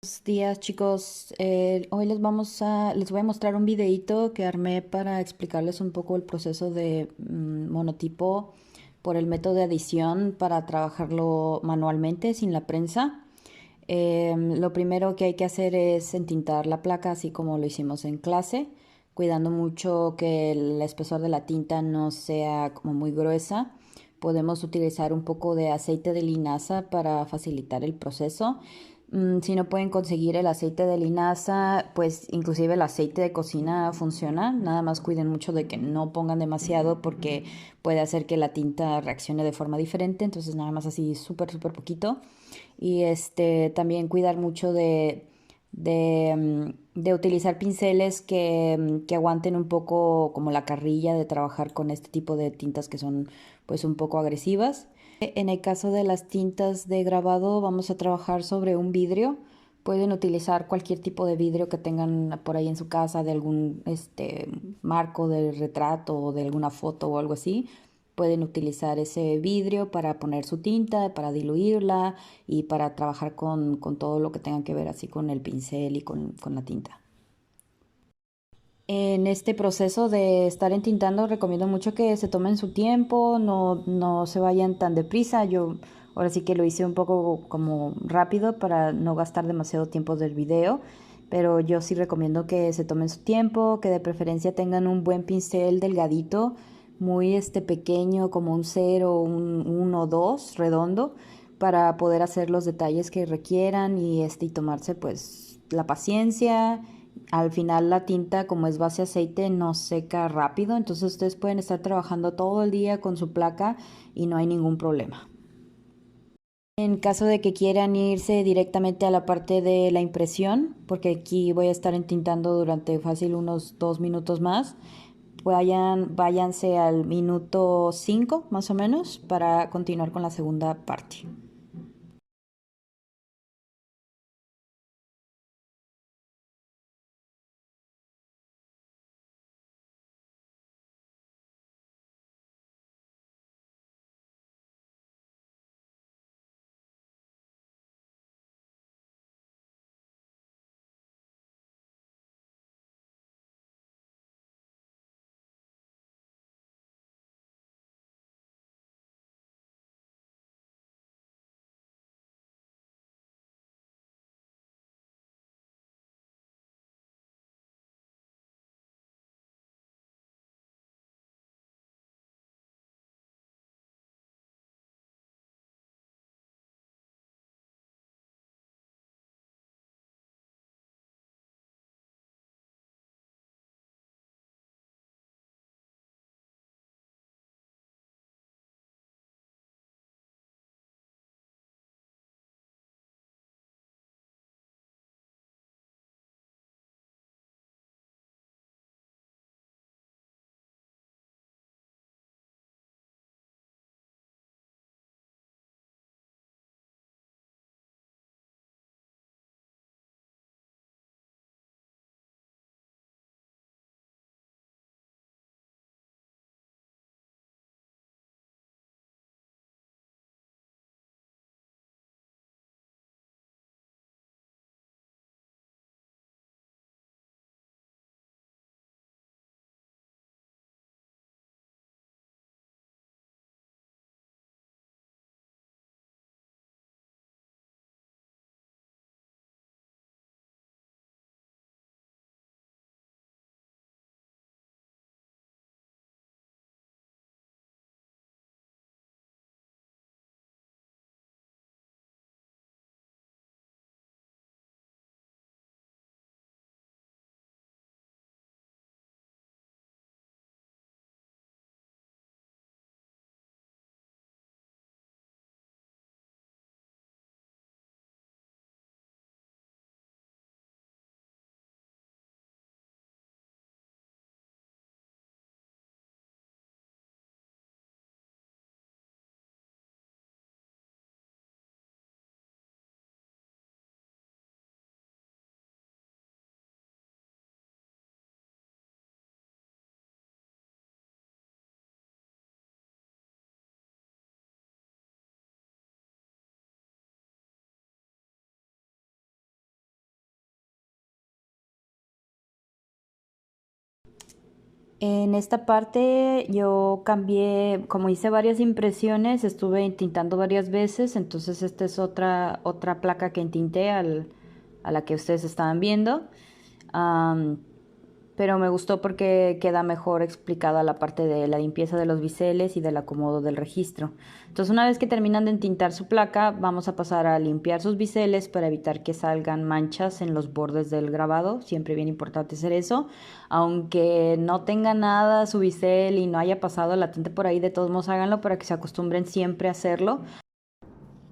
Buenos días, chicos. Hoy les voy a mostrar un videíto que armé para explicarles un poco el proceso de monotipo por el método de adición para trabajarlo manualmente sin la prensa. Lo primero que hay que hacer es entintar la placa, así como lo hicimos en clase, cuidando mucho que el espesor de la tinta no sea como muy gruesa. Podemos utilizar un poco de aceite de linaza para facilitar el proceso. Si no pueden conseguir el aceite de linaza, pues inclusive el aceite de cocina funciona. Nada más cuiden mucho de que no pongan demasiado porque puede hacer que la tinta reaccione de forma diferente. Entonces nada más así súper poquito. Y también cuidar mucho de utilizar pinceles que aguanten un poco como la carrilla de trabajar con este tipo de tintas que son pues un poco agresivas. En el caso de las tintas de grabado vamos a trabajar sobre un vidrio. Pueden utilizar cualquier tipo de vidrio que tengan por ahí en su casa, de algún marco de retrato o de alguna foto o algo así. Pueden utilizar ese vidrio para poner su tinta, para diluirla y para trabajar con todo lo que tenga que ver así con el pincel y con la tinta. En este proceso de estar entintando recomiendo mucho que se tomen su tiempo, no se vayan tan deprisa. Yo ahora sí que lo hice un poco como rápido para no gastar demasiado tiempo del video, pero yo sí recomiendo que se tomen su tiempo, que de preferencia tengan un buen pincel delgadito, muy pequeño como un 0, un 1, 2, redondo, para poder hacer los detalles que requieran y tomarse pues la paciencia. Al final la tinta, como es base aceite, no seca rápido, entonces ustedes pueden estar trabajando todo el día con su placa y no hay ningún problema. En caso de que quieran irse directamente a la parte de la impresión, porque aquí voy a estar entintando durante fácil unos 2 minutos más, váyanse al minuto 5 más o menos para continuar con la segunda parte. En esta parte yo cambié, como hice varias impresiones, estuve intentando varias veces, entonces esta es otra placa que entinté a la que ustedes estaban viendo. Am, pero me gustó porque queda mejor explicada la parte de la limpieza de los biseles y del acomodo del registro. Entonces, una vez que terminan de entintar su placa, vamos a pasar a limpiar sus biseles para evitar que salgan manchas en los bordes del grabado. Siempre bien importante hacer eso. Aunque no tenga nada su bisel y no haya pasado la tinta por ahí, de todos modos háganlo para que se acostumbren siempre a hacerlo.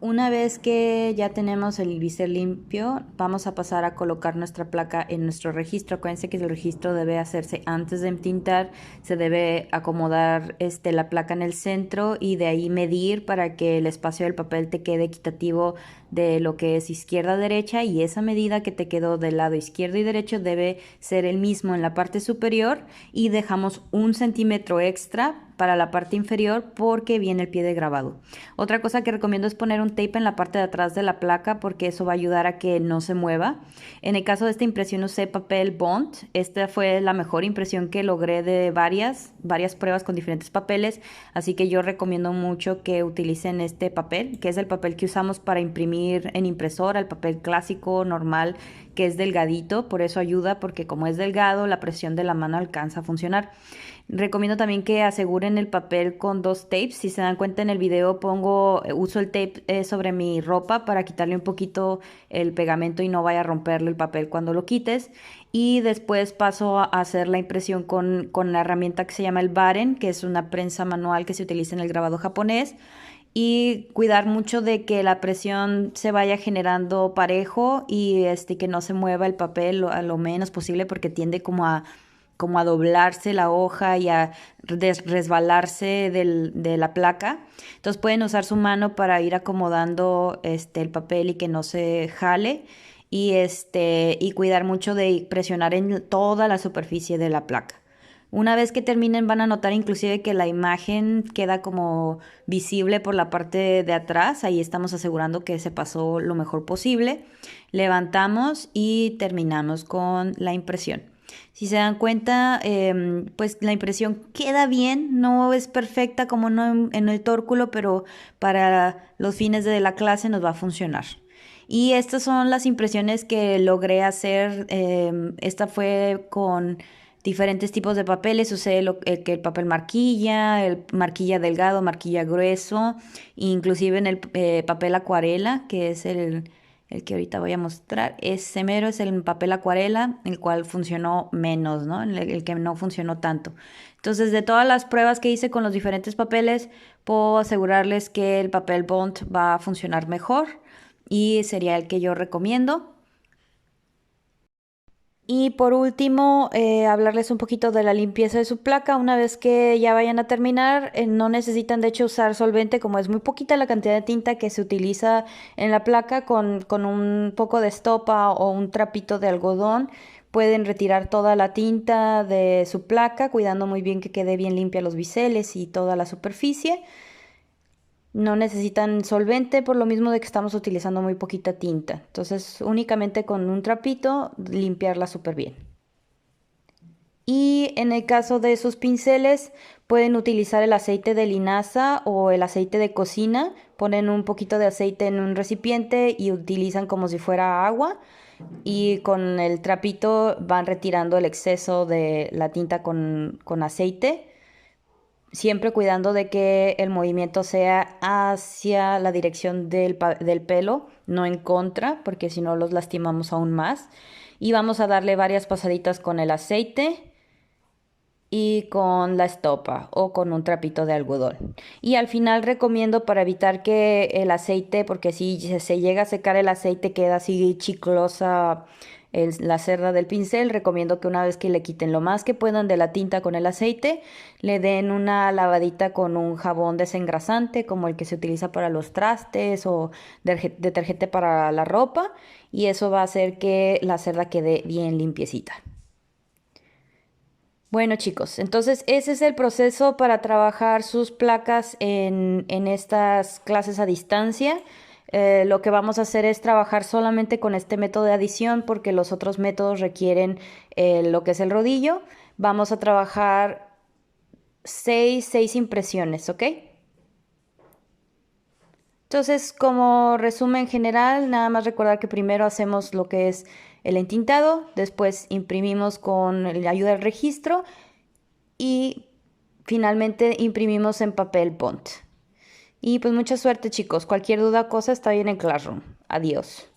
Una vez que ya tenemos el bisel limpio, vamos a pasar a colocar nuestra placa en nuestro registro. Acuérdense que el registro debe hacerse antes de tintar, se debe acomodar la placa en el centro y de ahí medir para que el espacio del papel te quede equitativo de lo que es izquierda a derecha, y esa medida que te quedó del lado izquierdo y derecho debe ser el mismo en la parte superior, y dejamos 1 centímetro extra para la parte inferior porque viene el pie de grabado. Otra cosa que recomiendo es poner un tape en la parte de atrás de la placa porque eso va a ayudar a que no se mueva. En el caso de esta impresión usé papel Bond. Esta fue la mejor impresión que logré de varias pruebas con diferentes papeles, así que yo recomiendo mucho que utilicen este papel, que es el papel que usamos para imprimir en impresora, el papel clásico normal, que es delgadito. Por eso ayuda, porque como es delgado, la presión de la mano alcanza a funcionar. Recomiendo también que aseguren el papel con 2 tapes. Si se dan cuenta en el video uso el tape sobre mi ropa para quitarle un poquito el pegamento y no vaya a romperle el papel cuando lo quites. Y después paso a hacer la impresión con la herramienta que se llama el baren, que es una prensa manual que se utiliza en el grabado japonés. Y cuidar mucho de que la presión se vaya generando parejo y que no se mueva el papel a lo menos posible, porque tiende como a doblarse la hoja y a resbalarse de la placa. Entonces pueden usar su mano para ir acomodando el papel y que no se jale, y cuidar mucho de presionar en toda la superficie de la placa. Una vez que terminen van a notar inclusive que la imagen queda como visible por la parte de atrás. Ahí estamos asegurando que se pasó lo mejor posible. Levantamos y terminamos con la impresión. Si se dan cuenta, pues la impresión queda bien, no es perfecta como no en el tórculo, pero para los fines de la clase nos va a funcionar. Y estas son las impresiones que logré hacer. Esta fue con diferentes tipos de papeles. Usé el papel marquilla, el marquilla delgado, marquilla grueso, inclusive en el papel acuarela, que es el que ahorita voy a mostrar. Ese mero es el papel acuarela, el cual funcionó menos, ¿no? El que no funcionó tanto. Entonces, de todas las pruebas que hice con los diferentes papeles, puedo asegurarles que el papel Bond va a funcionar mejor y sería el que yo recomiendo. Y por último, hablarles un poquito de la limpieza de su placa. Una vez que ya vayan a terminar, no necesitan de hecho usar solvente, como es muy poquita la cantidad de tinta que se utiliza en la placa. Con un poco de estopa o un trapito de algodón pueden retirar toda la tinta de su placa, cuidando muy bien que quede bien limpia los biseles y toda la superficie. No necesitan solvente por lo mismo de que estamos utilizando muy poquita tinta. Entonces únicamente con un trapito limpiarla súper bien. Y en el caso de sus pinceles pueden utilizar el aceite de linaza o el aceite de cocina. Ponen un poquito de aceite en un recipiente y utilizan como si fuera agua. Y con el trapito van retirando el exceso de la tinta con aceite, siempre cuidando de que el movimiento sea hacia la dirección del pelo, no en contra, porque si no los lastimamos aún más. Y vamos a darle varias pasaditas con el aceite y con la estopa o con un trapito de algodón. Y al final recomiendo, para evitar que el aceite, porque si se llega a secar el aceite queda así chiclosa la cerda del pincel, recomiendo que una vez que le quiten lo más que puedan de la tinta con el aceite, le den una lavadita con un jabón desengrasante como el que se utiliza para los trastes o detergente para la ropa, y eso va a hacer que la cerda quede bien limpiecita. Bueno chicos, entonces ese es el proceso para trabajar sus placas en estas clases a distancia. Lo que vamos a hacer es trabajar solamente con este método de adición porque los otros métodos requieren lo que es el rodillo, vamos a trabajar seis impresiones, ¿ok? Entonces, como resumen general, nada más recordar que primero hacemos lo que es el entintado, después imprimimos con la ayuda del registro y finalmente imprimimos en papel bond. Y pues mucha suerte, chicos. Cualquier duda o cosa está bien en Classroom. Adiós.